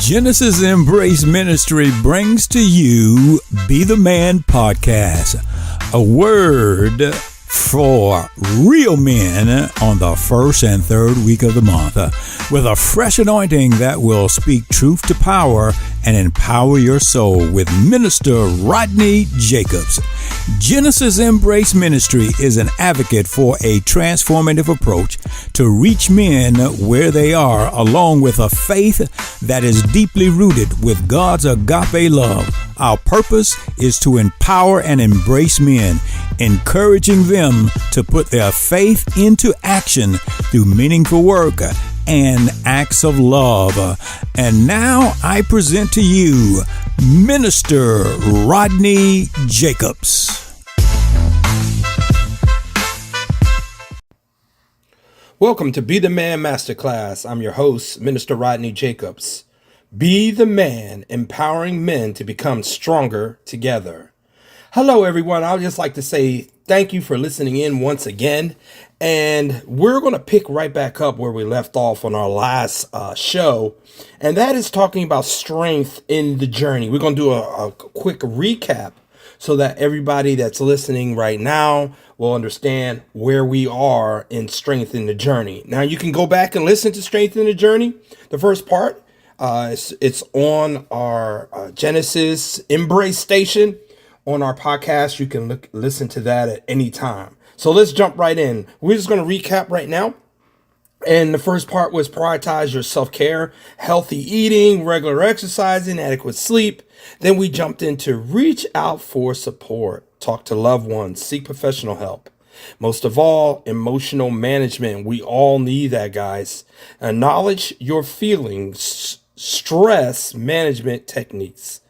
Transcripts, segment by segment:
Genesis Embrace Ministry brings to you Be the Man podcast, a word for real men on the first and third week of the month, with a fresh anointing that will speak truth to power and empower your soul with Minister Rodney Jacobs. Genesis Embrace Ministry is an advocate for a transformative approach to reach men where they are, along with a faith that is deeply rooted with God's agape love. Our purpose is to empower and embrace men, encouraging them to put their faith into action through meaningful work and acts of love. And now I present to you Minister Rodney Jacobs. Welcome to Be the Man Masterclass. I'm your host, Minister Rodney Jacobs. Be the Man, empowering men to become stronger together. Hello, everyone. I would just like to say thank you for listening in once again. And we're going to pick right back up where we left off on our last show. And that is talking about strength in the journey. We're going to do a quick recap so that everybody that's listening right now will understand where we are in Strength in the Journey. Now, you can go back and listen to Strength in the Journey. The first part, it's on our Genesis Embrace station on our podcast. You can listen to that at any time. So let's jump right in. We're just going to recap right now. And the first part was prioritize your self-care, healthy eating, regular exercising, adequate sleep. Then we jumped into reach out for support, talk to loved ones, seek professional help. Most of all, emotional management. We all need that, guys. Acknowledge your feelings, stress management techniques,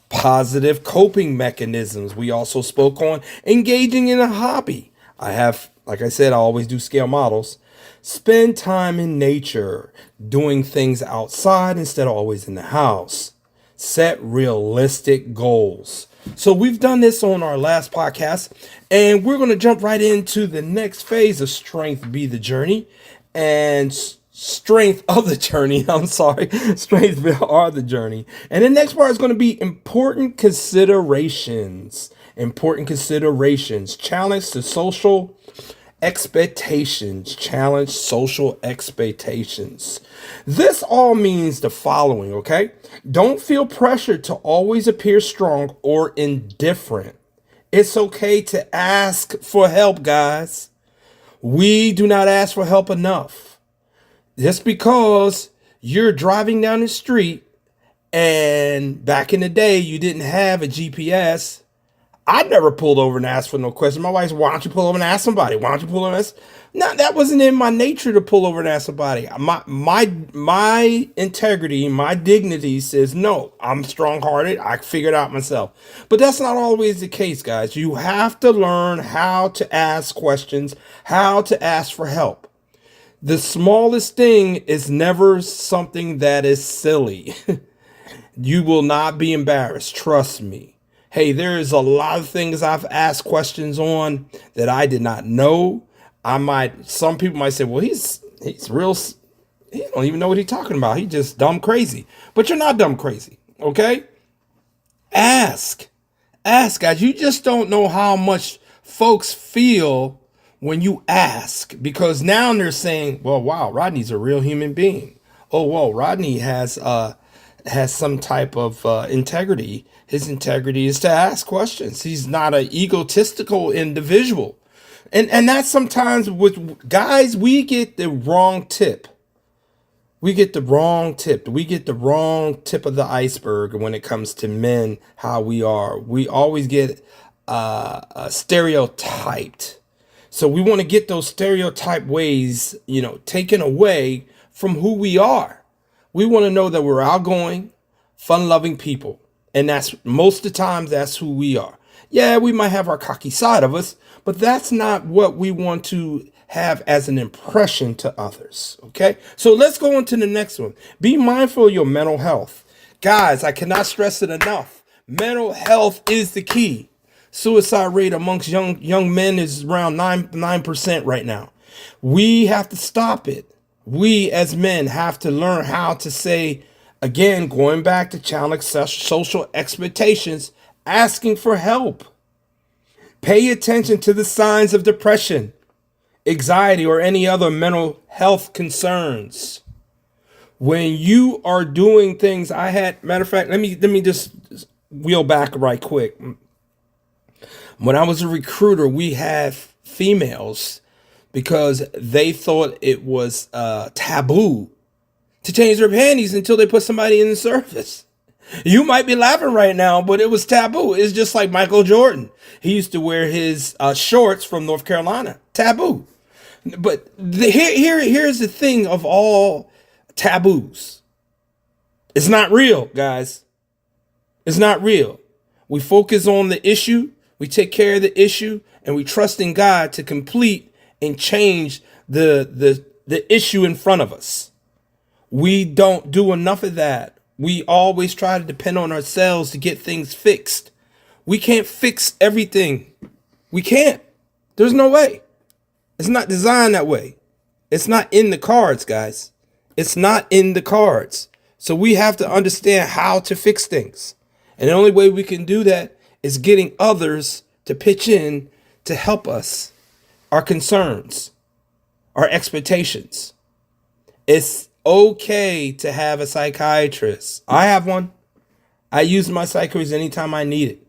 positive coping mechanisms. We also spoke on engaging in a hobby. Like I said, I always do scale models. Spend time in nature, doing things outside instead of always in the house. Set realistic goals. So we've done this on our last podcast, and we're going to jump right into the next phase of Strength Be the Journey and Strength of the Journey. Strength are the journey. And the next part is going to be important considerations. Challenge the social expectations. This all means the following, okay? Don't feel pressured to always appear strong or indifferent. It's okay to ask for help, guys. We do not ask for help enough. Just because you're driving down the street and back in the day you didn't have a GPS, I never pulled over and asked for no question. My wife said, why don't you pull over and ask somebody? No, that wasn't in my nature to pull over and ask somebody. My integrity, my dignity says, no, I'm strong-hearted. I figured it out myself. But that's not always the case, guys. You have to learn how to ask questions, how to ask for help. The smallest thing is never something that is silly. You will not be embarrassed. Trust me. Hey, there is a lot of things I've asked questions on that I did not know. Some people might say, well, he's real. He don't even know what he's talking about. He's just dumb crazy. But you're not dumb crazy. Okay. Ask, guys. You just don't know how much folks feel when you ask, because now they're saying, well, wow, Rodney's a real human being. Oh, well, Rodney has some type of integrity. His integrity is to ask questions. He's not an egotistical individual. And that's sometimes with guys, we get the wrong tip. We get the wrong tip of the iceberg when it comes to men, how we are. We always get stereotyped. So we want to get those stereotype ways, taken away from who we are. We want to know that we're outgoing, fun-loving people. And that's most of the time, that's who we are. Yeah, we might have our cocky side of us, but that's not what we want to have as an impression to others. Okay, so let's go on to the next one. Be mindful of your mental health. Guys, I cannot stress it enough. Mental health is the key. Suicide rate amongst young men is around 9% right now. We have to stop it. We as men have to learn how to say Again, going back to challenge social expectations, asking for help. Pay attention to the signs of depression, anxiety, or any other mental health concerns. When you are doing things, matter of fact, let me just wheel back right quick. When I was a recruiter, we had females because they thought it was taboo to change their panties until they put somebody in the service. You might be laughing right now, but it was taboo. It's just like Michael Jordan. He used to wear his shorts from North Carolina. Taboo. But here's the thing of all taboos. It's not real, guys. It's not real. We focus on the issue, we take care of the issue, and we trust in God to complete and change the issue in front of us. We don't do enough of that. We always try to depend on ourselves to get things fixed. We can't fix everything. We can't. There's no way. It's not designed that way. It's not in the cards, guys. It's not in the cards. So we have to understand how to fix things. And the only way we can do that is getting others to pitch in to help us, our concerns, our expectations. It's okay to have a psychiatrist. I have one. I use my psychiatrist anytime I need it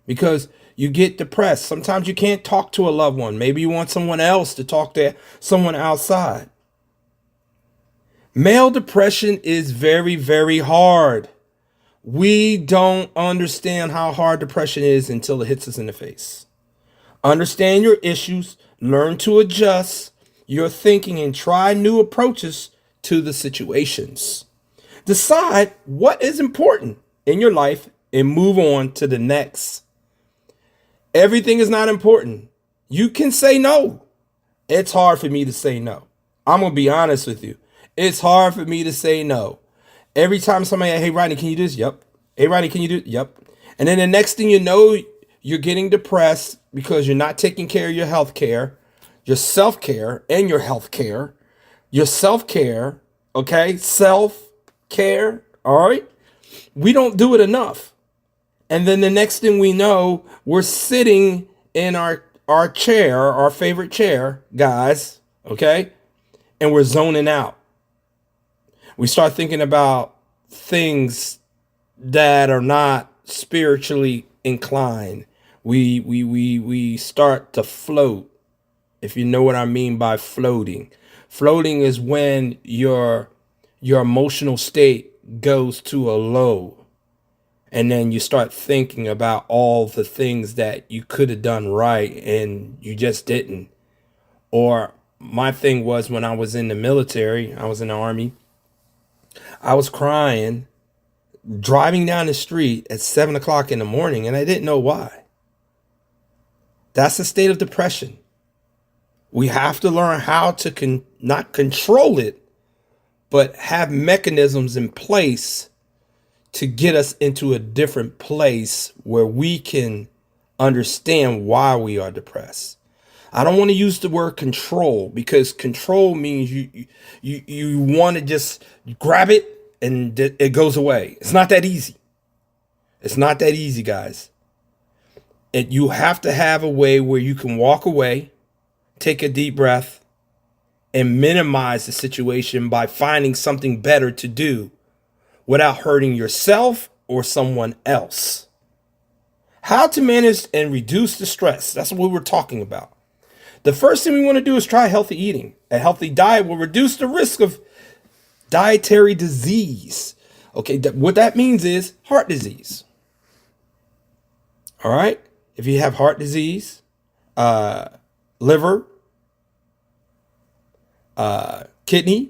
because you get depressed. Sometimes you can't talk to a loved one. Maybe you want someone else to talk to someone outside. Male depression is very, very hard. We don't understand how hard depression is until it hits us in the face. Understand your issues, learn to adjust your thinking, and try new approaches to the situations. Decide what is important in your life and move on to the next. Everything is not important. You can say no. It's hard for me to say no. I'm going to be honest with you. It's hard for me to say no. Every time somebody, hey, Rodney, can you do this? Yep. Hey, Rodney, can you do it? Yep. And then the next thing you know, you're getting depressed because you're not taking care of your health care, your self-care, and your health care. Your self-care, okay? Self-care, all right? We don't do it enough. And then the next thing we know, we're sitting in our chair, our favorite chair, guys, okay? And we're zoning out. We start thinking about things that are not spiritually inclined. We start to float, if you know what I mean by floating. Floating is when your emotional state goes to a low, and then you start thinking about all the things that you could have done right and you just didn't. Or my thing was when I was in the military, I was in the Army, I was crying, driving down the street at 7 o'clock in the morning, and I didn't know why. That's a state of depression. We have to learn how to not control it, but have mechanisms in place to get us into a different place where we can understand why we are depressed. I don't want to use the word control because control means you want to just grab it and it goes away. It's not that easy. It's not that easy, guys. And you have to have a way where you can walk away, take a deep breath, and minimize the situation by finding something better to do without hurting yourself or someone else. How to manage and reduce the stress. That's what we're talking about. The first thing we want to do is try healthy eating. A healthy diet will reduce the risk of dietary disease. Okay, what that means is heart disease. All right? If you have heart disease, liver, kidney,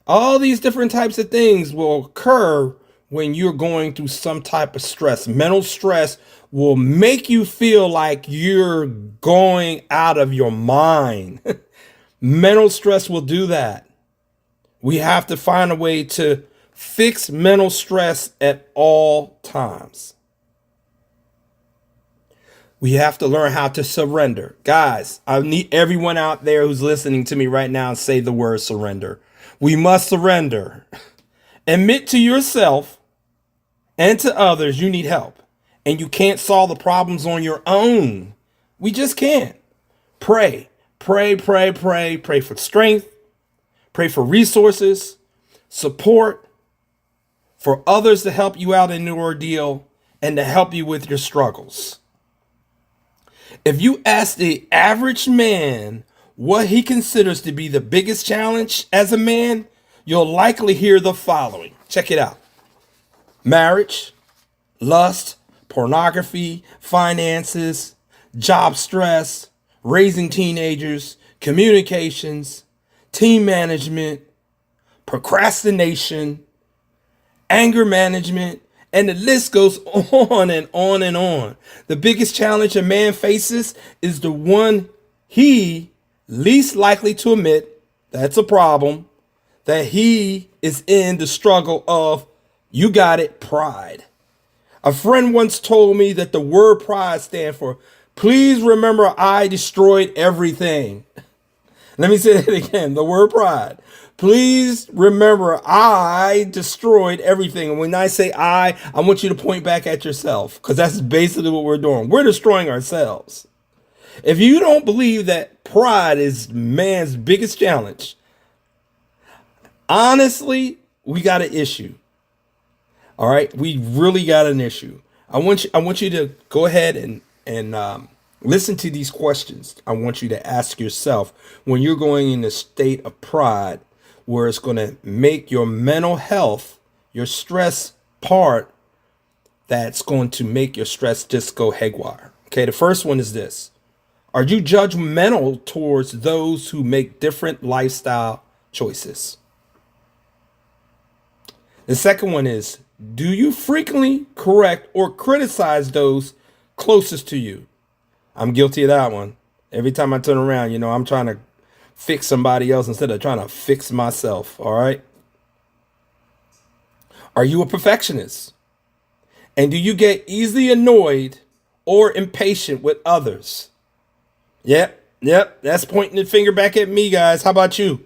all these different types of things will occur when you're going through some type of stress. Mental stress will make you feel like you're going out of your mind. Mental stress will do that. We have to find a way to fix mental stress at all times. We have to learn how to surrender. Guys, I need everyone out there who's listening to me right now say the word surrender. We must surrender. Admit to yourself and to others you need help and you can't solve the problems on your own. We just can't. Pray, pray, pray, pray, pray for strength, pray for resources, support, for others to help you out in the ordeal and to help you with your struggles. If you ask the average man what he considers to be the biggest challenge as a man, you'll likely hear the following. Check it out. Marriage, lust, pornography, finances, job stress, raising teenagers, communications, team management, procrastination, anger management, and the list goes on and on and on. The biggest challenge a man faces is the one he least likely to admit that's a problem, that he is in the struggle of, you got it, pride. A friend once told me that the word pride stands for, please remember I destroyed everything. Let me say that again, the word pride. Please remember I destroyed everything. And when I say I want you to point back at yourself, because that's basically what we're doing. We're destroying ourselves. If you don't believe that pride is man's biggest challenge, honestly, we got an issue. All right, we really got an issue. I want you to go ahead and listen to these questions. I want you to ask yourself when you're going in a state of pride, where it's going to make your mental health, your stress part, that's going to make your stress just go haywire. Okay, the first one is this. Are you judgmental towards those who make different lifestyle choices? The second one is, do you frequently correct or criticize those closest to you? I'm guilty of that one. Every time I turn around, I'm trying to fix somebody else instead of trying to fix myself. All right. Are you a perfectionist? And do you get easily annoyed or impatient with others? Yep. That's pointing the finger back at me, guys. How about you?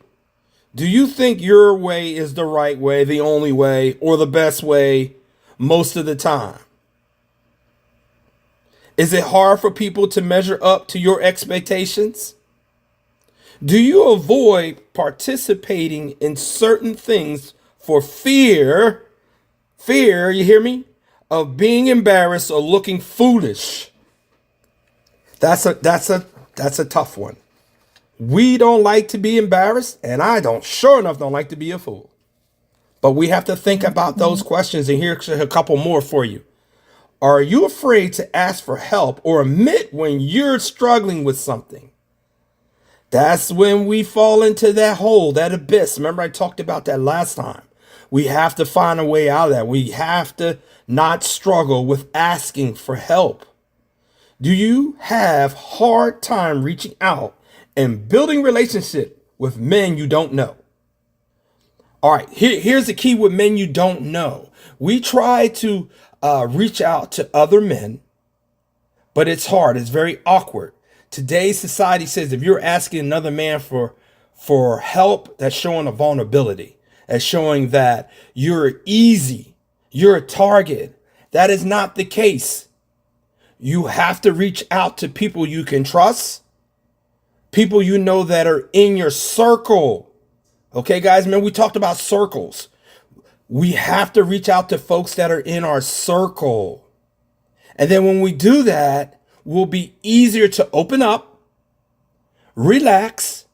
Do you think your way is the right way, the only way, or the best way most of the time? Is it hard for people to measure up to your expectations? Do you avoid participating in certain things for fear, you hear me, of being embarrassed or looking foolish? That's a tough one. We don't like to be embarrassed, and I sure enough don't like to be a fool. But we have to think about those questions, and here's a couple more for you. Are you afraid to ask for help or admit when you're struggling with something? That's when we fall into that hole, that abyss. Remember, I talked about that last time. We have to find a way out of that. We have to not struggle with asking for help. Do you have hard time reaching out and building relationship with men you don't know? All right, here's the key with men you don't know. We try to reach out to other men, but it's hard. It's very awkward. Today's society says if you're asking another man for help, that's showing a vulnerability. That's showing that you're easy. You're a target. That is not the case. You have to reach out to people you can trust, people you know that are in your circle. Okay, guys, man, we talked about circles. We have to reach out to folks that are in our circle. And then when we do that, we'll be easier to open up, relax,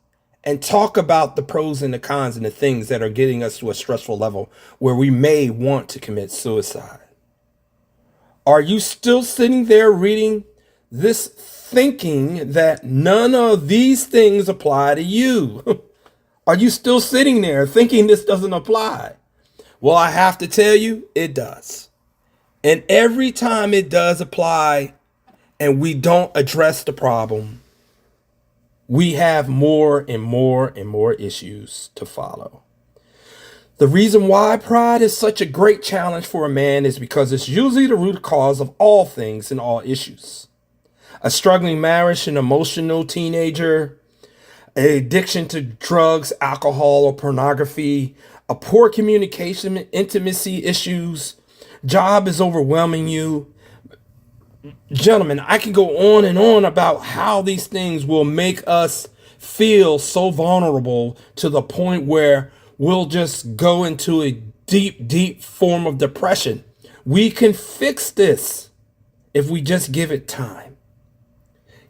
and talk about the pros and the cons and the things that are getting us to a stressful level where we may want to commit suicide. Are you still sitting there reading this thinking that none of these things apply to you? Are you still sitting there thinking this doesn't apply? Well, I have to tell you, it does. And every time it does apply and we don't address the problem, we have more and more and more issues to follow. The reason why pride is such a great challenge for a man is because it's usually the root cause of all things and all issues. A struggling marriage, an emotional teenager, an addiction to drugs, alcohol, or pornography, a poor communication, intimacy issues, job is overwhelming you. Gentlemen, I can go on and on about how these things will make us feel so vulnerable to the point where we'll just go into a deep, deep form of depression. We can fix this if we just give it time.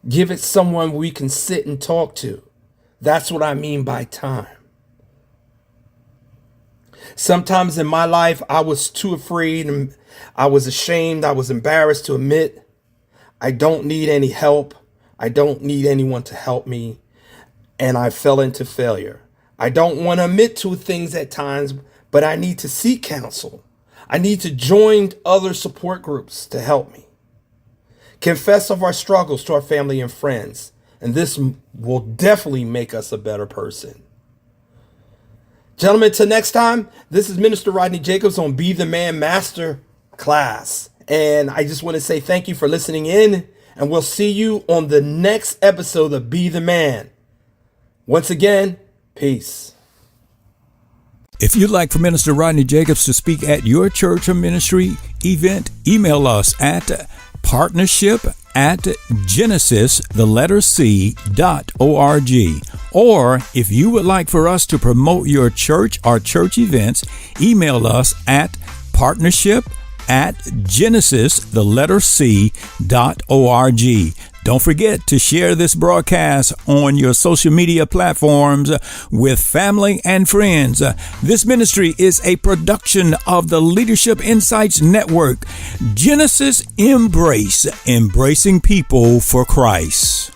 Give it someone we can sit and talk to. That's what I mean by time. Sometimes in my life, I was too afraid and I was ashamed. I was embarrassed to admit I don't need any help. I don't need anyone to help me. And I fell into failure. I don't want to admit to things at times, but I need to seek counsel. I need to join other support groups to help me. Confess of our struggles to our family and friends. And this will definitely make us a better person. Gentlemen, till next time, this is Minister Rodney Jacobs on Be the Man Master Class. And I just want to say thank you for listening in. And we'll see you on the next episode of Be the Man. Once again, peace. If you'd like for Minister Rodney Jacobs to speak at your church or ministry event, email us at partnership@genesis.org. Or if you would like for us to promote your church or church events, email us at partnership@genesis.org. Don't forget to share this broadcast on your social media platforms with family and friends. This ministry is a production of the Leadership Insights Network. Genesis Embrace, embracing people for Christ.